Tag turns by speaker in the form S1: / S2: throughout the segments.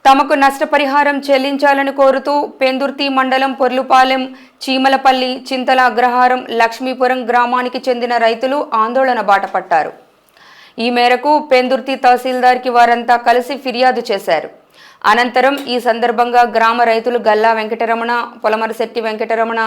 S1: తమకు నష్టపరిహారం చెల్లించాలని కోరుతూ పెందుర్తి మండలం పొర్లుపాలెం, చీమలపల్లి, చింతల అగ్రహారం, లక్ష్మీపురం గ్రామానికి చెందిన రైతులు ఆందోళన బాటపట్టారు. ఈ మేరకు పెందుర్తి తహసీల్దార్కి వారంతా కలిసి ఫిర్యాదు చేశారు. అనంతరం ఈ సందర్భంగా గ్రామ రైతులు గల్లా వెంకటరమణ, పొలమరశెట్టి వెంకటరమణ,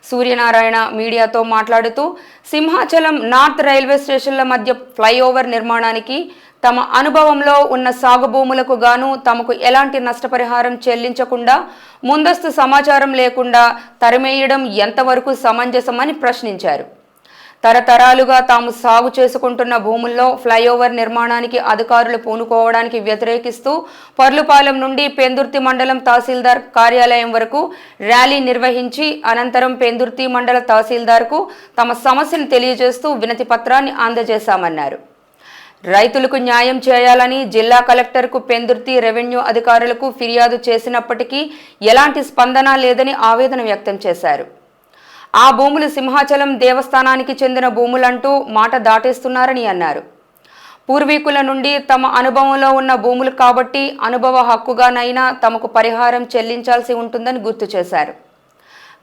S1: సూర్యనారాయణ మీడియాతో మాట్లాడుతూ సింహాచలం నార్త్ రైల్వే స్టేషన్ల మధ్య ఫ్లైఓవర్ నిర్మాణానికి తమ అనుభవంలో ఉన్న సాగు భూములకు గాను తమకు ఎలాంటి నష్టపరిహారం చెల్లించకుండా ముందస్తు సమాచారం లేకుండా తరిమేయడం ఎంతవరకు సమంజసమని ప్రశ్నించారు. తరతరాలుగా తాము సాగు చేసుకుంటున్న భూముల్లో ఫ్లైఓవర్ నిర్మాణానికి అధికారులు పూనుకోవడానికి వ్యతిరేకిస్తూ పొర్లుపాలెం నుండి పెందుర్తి మండలం తహసీల్దార్ కార్యాలయం వరకు ర్యాలీ నిర్వహించి అనంతరం పెందుర్తి మండల తహసీల్దార్కు తమ సమస్యను తెలియజేస్తూ వినతి పత్రాన్ని అందజేశామన్నారు. రైతులకు న్యాయం చేయాలని జిల్లా కలెక్టర్కు పెందుర్తి రెవెన్యూ అధికారులకు ఫిర్యాదు చేసినప్పటికీ ఎలాంటి స్పందన లేదని ఆవేదన వ్యక్తం చేశారు. ఆ భూములు సింహాచలం దేవస్థానానికి చెందిన భూములంటూ మాట దాటేస్తున్నారని అన్నారు. పూర్వీకుల నుండి తమ అనుభవంలో ఉన్న భూములు కాబట్టి అనుభవ హక్కుగానైనా తమకు పరిహారం చెల్లించాల్సి ఉంటుందని గుర్తు చేశారు.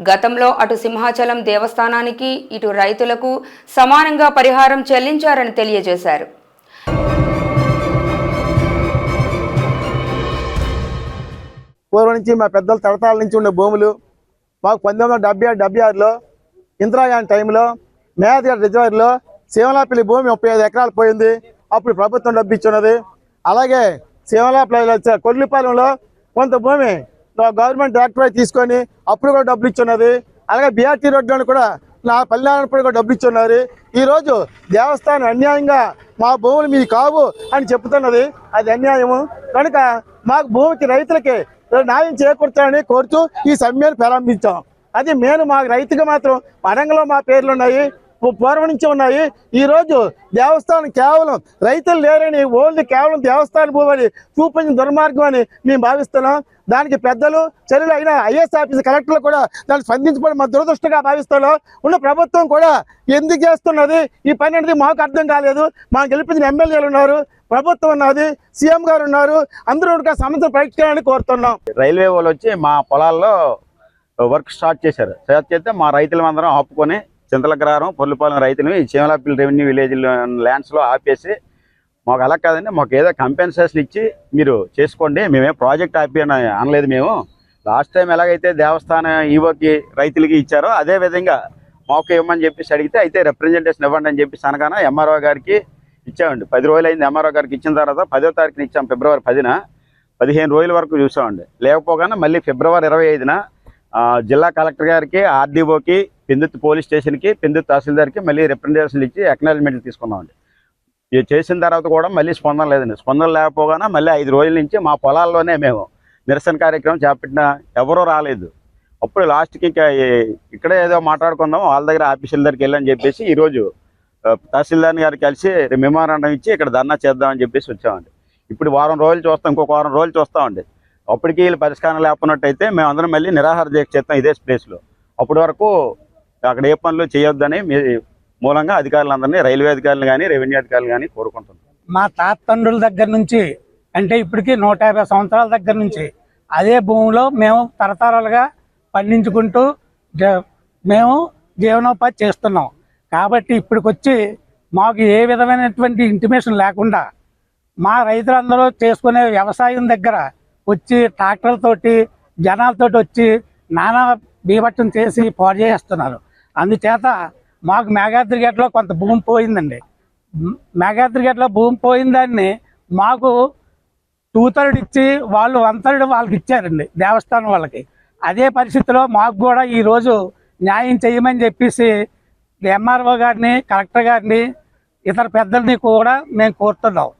S1: గతంలో అటు సింహాచలం దేవస్థానానికి ఇటు రైతులకు సమానంగా పరిహారం చెల్లించారని తెలియజేశారు.
S2: పూర్వం నుంచి మా పెద్దల తరతరాల నుంచి ఉండే భూములు మాకు 1976లో ఇందిరాగాంధీ టైంలో మేదగడ్డ రిజర్వాయర్లో శివలాపల్లి భూమి 35 ఎకరాలు పోయింది. అప్పుడు ప్రభుత్వం డబ్బు ఇచ్చున్నది. అలాగే శివలాపల్లి కొల్లిపాలెంలో కొంత భూమి గవర్నమెంట్ డాక్టర్ తీసుకొని అప్పుడు కూడా డబ్బులు ఇచ్చున్నది. అలాగే బీఆర్టీ రోడ్లో కూడా పల్లెనారాయణపూడి కూడా డబ్బులు ఇచ్చున్నారు. ఈరోజు దేవస్థానం అన్యాయంగా మా భూములు మీ కావు అని చెప్తున్నది. అది అన్యాయము. కనుక మాకు భూమికి రైతులకి న్యాయం చేకూర్చాలని కోరుతూ ఈ సమ్మెను ప్రారంభించాం. అది మేము మా రైతుగా మాత్రం వరంగల్లో మా పేర్లు ఉన్నాయి, పూర్వం నుంచి ఉన్నాయి. ఈరోజు దేవస్థానం కేవలం రైతులు లేరని ఓన్లీ కేవలం దేవస్థానం భూమని చూపించిన దుర్మార్గం అని మేము భావిస్తున్నాం. దానికి పెద్దలు చర్యలు అయిన ఐఏఎస్ ఆఫీసర్ కలెక్టర్లు కూడా దాన్ని స్పందించబడి మా దురదృష్టంగా భావిస్తున్నాం. ఉన్న ప్రభుత్వం కూడా ఎందుకు చేస్తున్నది ఈ పని అనేది మాకు అర్థం కాలేదు. మాకు గెలిపించిన ఎమ్మెల్యేలు ఉన్నారు, ప్రభుత్వం ఉన్నది, సీఎం గారు ఉన్నారు, అందరూ సమస్య పరిష్కారాన్ని కోరుతున్నాం.
S3: రైల్వే వాళ్ళు వచ్చి మా పొలాల్లో వర్క్ స్టార్ట్ చేశారు. స్టార్ట్ చేస్తే మా రైతులందరం ఆపుకొని చింతలగ్రహారం, పొర్లుపాలెం రైతులు ఈ చీమలాపల్లి రెవెన్యూ విలేజ్ ల్యాండ్స్లో ఆపేసి మాకు అలా కాదండి, మాకు ఏదో కంపెన్సేషన్ ఇచ్చి మీరు చేసుకోండి, మేమే ప్రాజెక్ట్ ఆపి అనలేదు. మేము లాస్ట్ టైం ఎలాగైతే దేవస్థానం ఈవోకి రైతులకి ఇచ్చారో అదే విధంగా మాకు ఇవ్వమని చెప్పేసి అడిగితే అయితే రిప్రజెంటేషన్ ఇవ్వండి అని చెప్పేసి అనగానే ఎంఆర్ఓ గారికి ఇచ్చామండి. 10 రోజులు అయింది ఎంఆర్ఓ గారికి ఇచ్చిన తర్వాత 10వ తారీఖున ఇచ్చాం. ఫిబ్రవరి 10న 15 రోజుల వరకు చూసామండి. లేకపోగానే మళ్ళీ ఫిబ్రవరి 25న జిల్లా కలెక్టర్ గారికి, ఆర్డీఓకి, పెందుర్తి పోలీస్ స్టేషన్కి, పెందుర్తి తహసీల్దార్కి మళ్ళీ రిప్రజెంటేషన్లు ఇచ్చి అక్నాలజ్మెంట్లు తీసుకున్నామండి. ఇది చేసిన తర్వాత కూడా మళ్ళీ స్పందన లేదండి. స్పందన లేకపోగానే మళ్ళీ 5 రోజుల నుంచి మా పొలాల్లోనే మేము నిరసన కార్యక్రమం చేపట్టినా ఎవరూ రాలేదు. అప్పుడు లాస్ట్కి ఇంకా ఇక్కడే ఏదో మాట్లాడుకుందాం వాళ్ళ దగ్గర ఆఫీసుల దగ్గరికి వెళ్ళని చెప్పేసి ఈరోజు తహసీల్దార్ గారు కలిసి మెమోరాండం ఇచ్చి ఇక్కడ ధర్నా చేద్దామని చెప్పేసి వచ్చామండి. ఇప్పుడు వారం రోజులు చూస్తాం, ఇంకొక వారం రోజులు చూస్తామండి. అప్పటికి వీళ్ళు పరిష్కారం లేకపోయినట్టయితే మేము అందరం మళ్ళీ నిరాహార దీక్ష చేస్తాం ఇదే ప్లేస్లో. అప్పటి వరకు అక్కడ ఏ పనులు చేయొద్దని మీ మూలంగా అధికారులందరినీ, రైల్వే అధికారులు కానీ, రెవెన్యూ అధికారులు కానీ కోరుకుంటున్నాం.
S4: మా తాతండ్రుల దగ్గర నుంచి అంటే ఇప్పటికీ 150 సంవత్సరాల దగ్గర నుంచి అదే భూమిలో మేము తరతరాలుగా పండించుకుంటూ మేము జీవనోపాధి చేస్తున్నాం. కాబట్టి ఇప్పటికొచ్చి మాకు ఏ విధమైనటువంటి ఇంటిమేషన్ లేకుండా మా రైతులందరూ చేసుకునే వ్యవసాయం దగ్గర వచ్చి ట్రాక్టర్లతోటి జనాలతోటి వచ్చి నానా బీభత్సం చేసి పాడు చేస్తున్నారు. అందుచేత మాకు మేఘాద్రిగేటలో కొంత భూమి పోయిందండి. మేఘాద్రిగేటలో భూమి పోయిందాన్ని మాకు 2/3 ఇచ్చి వాళ్ళు 1/3 వాళ్ళకి ఇచ్చారండి దేవస్థానం వాళ్ళకి. అదే పరిస్థితిలో మాకు కూడా ఈరోజు న్యాయం చేయమని చెప్పేసి ఎంఆర్ఓ గారిని, కలెక్టర్ గారిని, ఇతర పెద్దల్ని కూడా మేము కోరుతున్నాం.